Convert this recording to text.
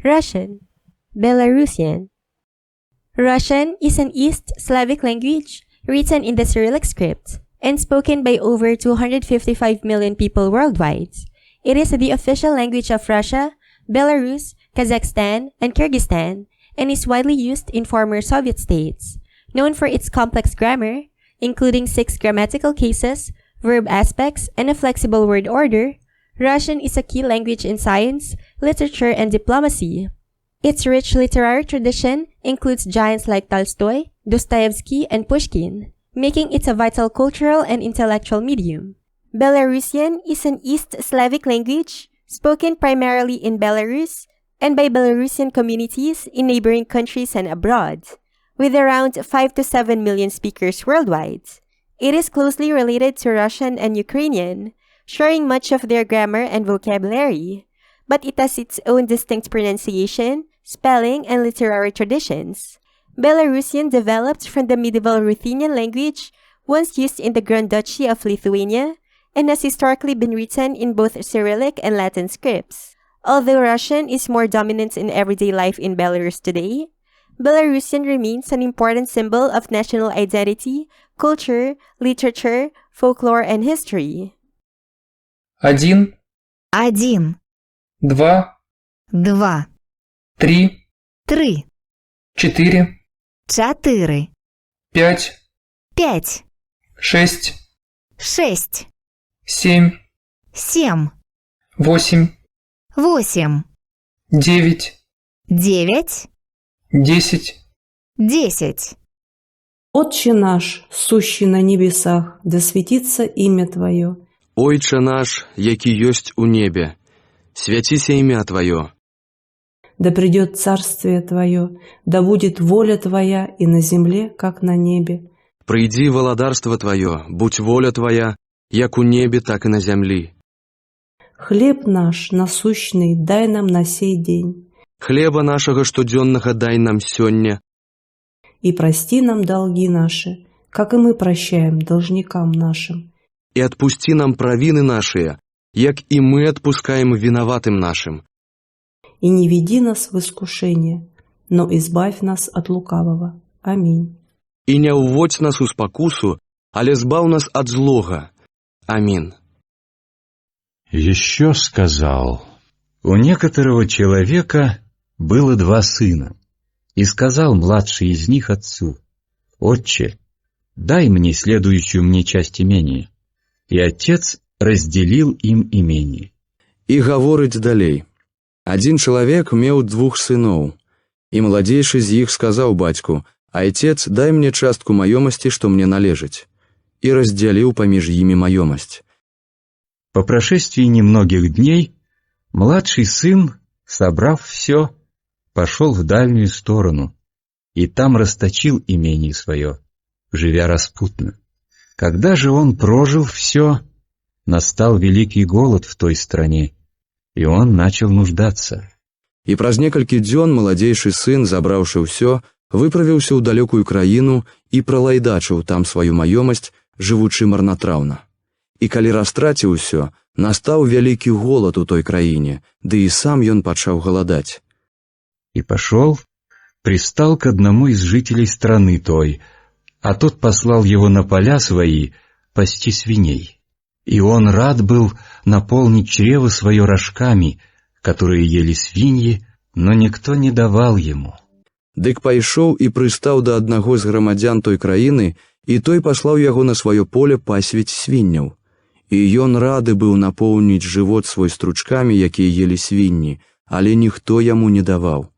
Russian. Belarusian. Russian is an East Slavic language written in the Cyrillic script and spoken by over 255 million people worldwide. It is the official language of Russia, Belarus, Kazakhstan, and Kyrgyzstan, and is widely used in former Soviet states. Known for its complex grammar, including 6 grammatical cases, verb aspects, and a flexible word order, Russian is a key language in science, literature, and diplomacy. Its rich literary tradition includes giants like Tolstoy, Dostoevsky, and Pushkin, making it a vital cultural and intellectual medium. Belarusian is an East Slavic language spoken primarily in Belarus and by Belarusian communities in neighboring countries and abroad, with around 5 to 7 million speakers worldwide. It is closely related to Russian and Ukrainian, sharing much of their grammar and vocabulary, but it has its own distinct pronunciation, spelling, and literary traditions. Belarusian developed from the medieval Ruthenian language once used in the Grand Duchy of Lithuania and has historically been written in both Cyrillic and Latin scripts. Although Russian is more dominant in everyday life in Belarus today, Belarusian remains an important symbol of national identity, culture, literature, folklore, and history. 1, 1, 2, 2, 3, 3, 4, 4, 5, 5, 6, 6, 7, 7, 8, 8, 9, 9, 10. 10. Отче наш, сущий на небесах, да светится имя Твое. Ойче наш, які ёсць у небе, свяціся імя Твое. Да придет царствие Твое, да будет воля Твоя и на земле, как на небе. Прыйдзі валадарства Твое, будь воля Твоя, як у небе, так и на зямлі. Хлеб наш насущный дай нам на сей день. Хлеба нашага штодзённага дай нам сёння. И прости нам долги наши, как и мы прощаем должникам нашим. И отпусти нам правины наши, як и мы отпускаем виноватым нашим. И не веди нас в искушение, но избавь нас от лукавого. Аминь. И не уводь нас у спокусу, але збав нас от злога. Аминь. Еще сказал: у некоторого человека было 2 сына, и сказал младший из них отцу: «Отче, дай мне следующую мне часть имения». И отец разделил им имение. И гаворыць далей. Один чалавек меў 2 сыноў, і маладзейшы з іх сказаў бацьку: «Айцец, дай мне частку маёмасці, што мне належыць», і раздзяліў паміж імі маёмасць. По прошествии немногих дней младший сын, собрав все, пошел в дальнюю сторону и там расточил имение свое, живя распутно. Когда же он прожил все, настал великий голод в той стране, и он начал нуждаться. І праз некалькі дзён маладзейшы сын, забраўшы ўсё, выправіўся ў далёкую краіну і пралайдачыў там сваю маёмасць, жывучы марнатраўна. І калі растраціў усё, настаў вялікі голад у той краіне, ды і сам ён пачаў галадаць. И пошел, пристал к одному из жителей страны той, а тот послал его на поля свои пасти свиней. И он рад был наполнить чрево свое рожками, которые ели свиньи, но никто не давал ему. Дык пайшоў і прыстаў да аднаго з грамадзян той краіны, і той паслаў яго на сваё поле пасвіць свінняў. І ён рады быў напоўніць жывот свой стручкамі, якія елі свінні, але ніхто яму не даваў.